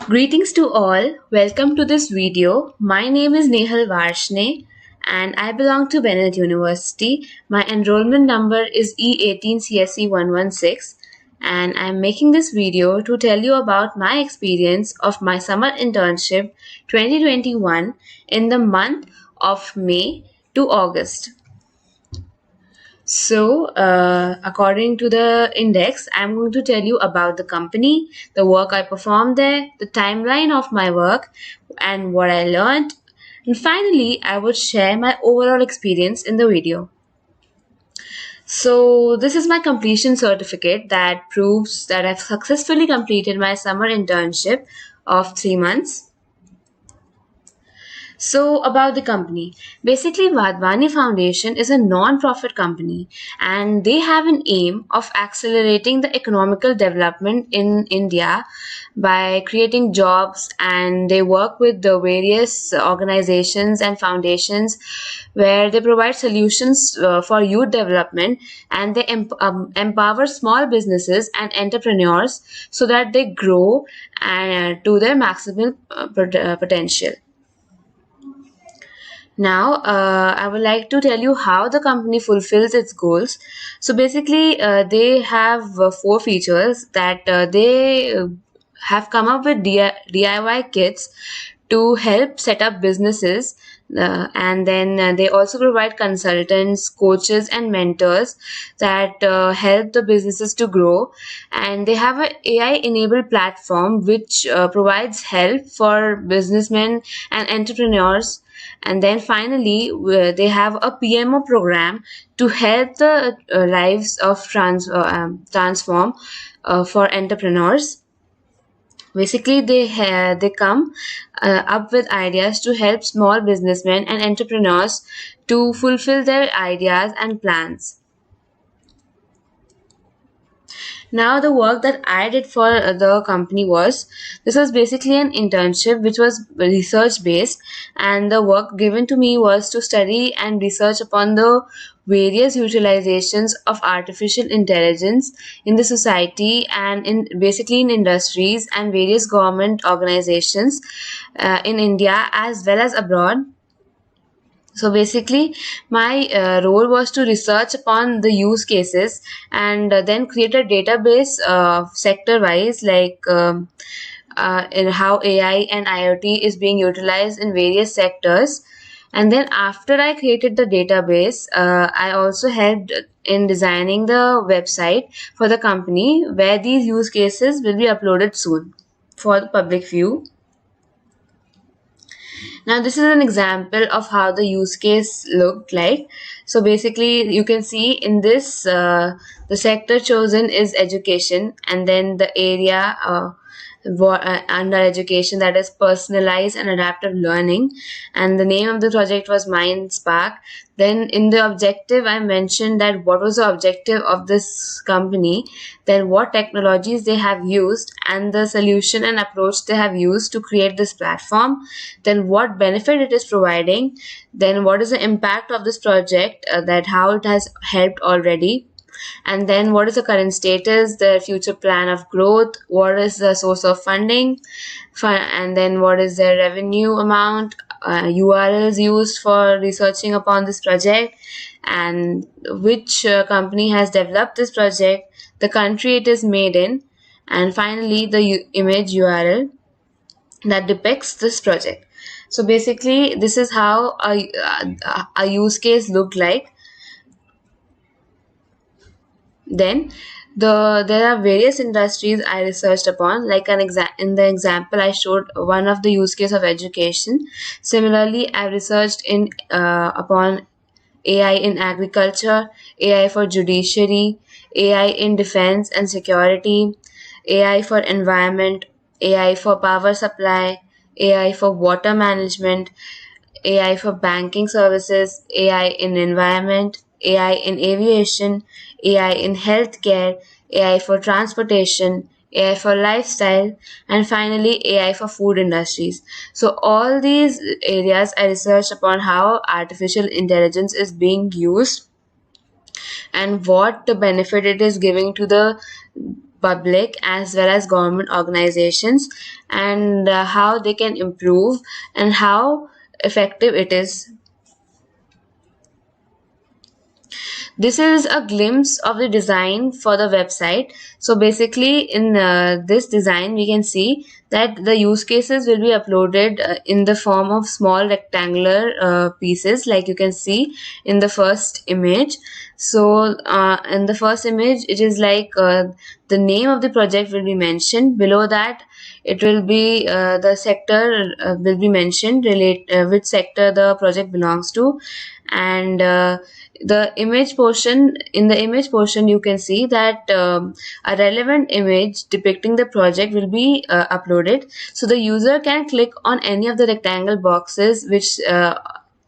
Greetings to all. Welcome to this video. My name is Nehal Varshne and I belong to Bennett University. My enrollment number is E18CSE116 and I'm making this video to tell you about my experience of my summer internship 2021 in the month of May to August. According to the index, I'm going to tell you about the company, the work I performed there, the timeline of my work, and what I learned. And finally, I would share my overall experience in the video. So, this is my completion certificate that proves that I've successfully completed my summer internship of 3 months. So, about the company. Basically, Vadvani Foundation is a non-profit company and they have an aim of accelerating the economical development in India by creating jobs, and they work with the various organizations and foundations where they provide solutions for youth development, and they empower small businesses and entrepreneurs so that they grow to their maximum potential. Now, I would like to tell you how the company fulfills its goals. So basically, they have four features that they have come up with DIY kits to help set up businesses. And then they also provide consultants, coaches, and mentors that help the businesses to grow. And they have a AI enabled platform which provides help for businessmen and entrepreneurs. And then finally, they have a PMO program to help the lives of transform for entrepreneurs. Basically, they come up with ideas to help small businessmen and entrepreneurs to fulfill their ideas and plans. Now, the work that I did for the company was, this was basically an internship which was research based, and the work given to me was to study and research upon the various utilizations of artificial intelligence in the society and in basically in industries and various government organizations in India as well as abroad. So basically, my role was to research upon the use cases and then create a database sector wise, like in how AI and IoT is being utilized in various sectors. And then after I created the database, I also helped in designing the website for the company where these use cases will be uploaded soon for the public view. Now, this is an example of how the use case looked like. So basically, you can see in this, the sector chosen is education, and then the area under education, that is personalized and adaptive learning, and the name of the project was Mind Spark. Then in the objective, I mentioned that what was the objective of this company, then what technologies they have used, and the solution and approach they have used to create this platform, then what benefit it is providing, then what is the impact of this project, that how it has helped already, and then what is the current status, the future plan of growth, what is the source of funding, and then what is the revenue amount, URLs used for researching upon this project, and which company has developed this project, the country it is made in, and finally the image URL that depicts this project. So basically, this is how a use case looked like. Then there are various industries I researched upon, like in the example I showed one of the use case of education. Similarly, I researched in upon AI in agriculture, AI for judiciary, AI in defense and security, AI for environment, AI for power supply, AI for water management, AI for banking services, AI in environment, AI in aviation, AI in healthcare, AI for transportation, AI for lifestyle, and finally AI for food industries. So all these areas I researched upon how artificial intelligence is being used and what the benefit it is giving to the public as well as government organizations, and how they can improve and how effective it is. This is a glimpse of the design for the website. So basically in this design we can see that the use cases will be uploaded in the form of small rectangular pieces, like you can see in the first image. So in the first image it is like the name of the project will be mentioned. Below that it will be the sector will be mentioned, relate which sector the project belongs to. And the image portion in the image portion you can see that a relevant image depicting the project will be uploaded, so the user can click on any of the rectangle boxes which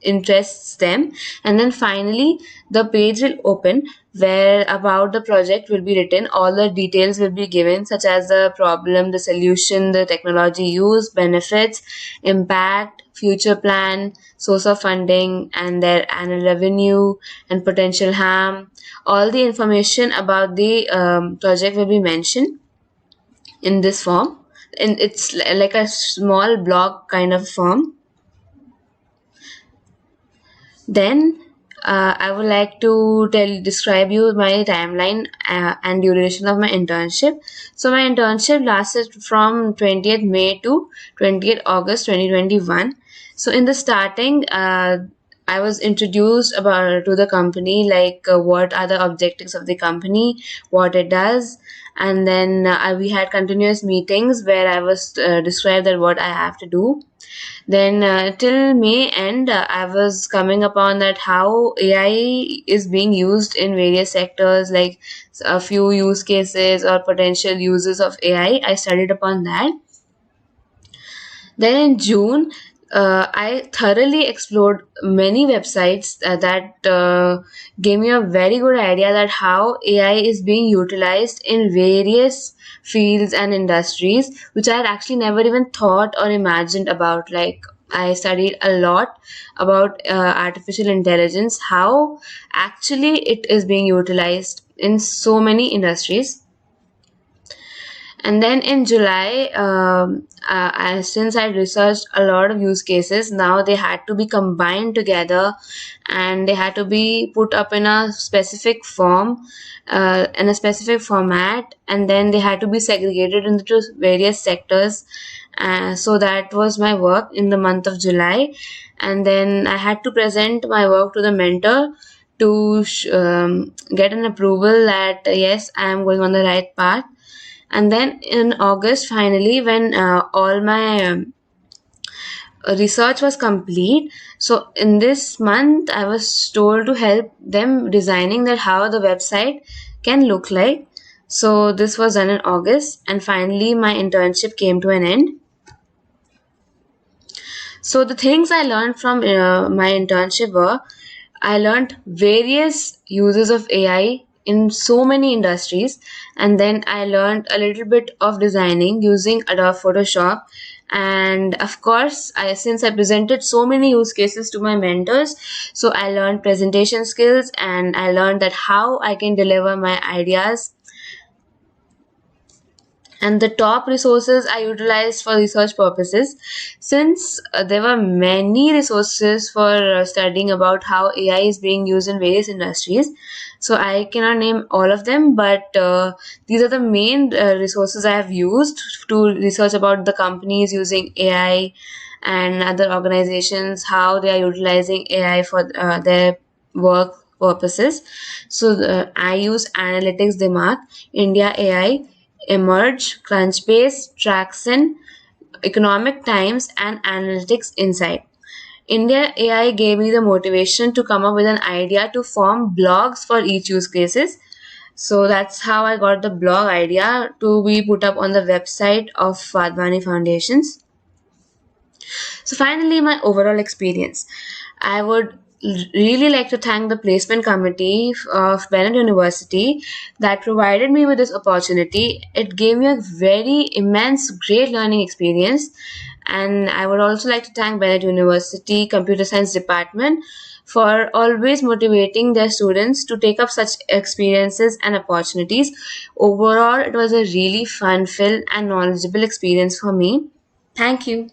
interests them, and then finally the page will open where about the project will be written. All the details will be given, such as the problem, the solution, the technology used, benefits, impact, future plan, source of funding, and their annual revenue and potential harm. All the information about the project will be mentioned in this form, and it's like a small blog kind of form. Then I would like to describe you my timeline and duration of my internship. So my internship lasted from 20th May to 20th August 2021. So in the starting, I was introduced about to the company, like what are the objectives of the company, what it does, and then we had continuous meetings where I was described that what I have to do. Then till May end, I was coming upon that how AI is being used in various sectors, like a few use cases or potential uses of AI. I studied upon that. Then in June, I thoroughly explored many websites that gave me a very good idea that how AI is being utilized in various fields and industries, which I had actually never even thought or imagined about. Like I studied a lot about artificial intelligence, how actually it is being utilized in so many industries. And then in July, since I researched a lot of use cases, now they had to be combined together and they had to be put up in a specific form, in a specific format, and then they had to be segregated into various sectors. So that was my work in the month of July. And then I had to present my work to the mentor to get an approval that yes, I am going on the right path. And then in August, finally, when all my research was complete, so in this month I was told to help them designing that how the website can look like. So this was done in August, and finally my internship came to an end. So the things I learned from my internship were, I learned various uses of AI in so many industries, and then I learned a little bit of designing using Adobe Photoshop. And of course, since I presented so many use cases to my mentors, so I learned presentation skills and I learned that how I can deliver my ideas. And the top resources I utilized for research purposes, since there were many resources for studying about how AI is being used in various industries. So I cannot name all of them, but these are the main resources I have used to research about the companies using AI and other organizations, how they are utilizing AI for their work purposes. So I use Analytics Dimaag, India AI, Emerge, Crunchbase, Traction, Economic Times, and Analytics Insight. India AI gave me the motivation to come up with an idea to form blogs for each use cases. So that's how I got the blog idea to be put up on the website of Vadvani Foundations. So finally, my overall experience. I would really like to thank the placement committee of Bennett University that provided me with this opportunity. It gave me a very immense, great learning experience. And I would also like to thank Bennett University Computer Science Department for always motivating their students to take up such experiences and opportunities. Overall, it was a really fun filled and knowledgeable experience for me. Thank you.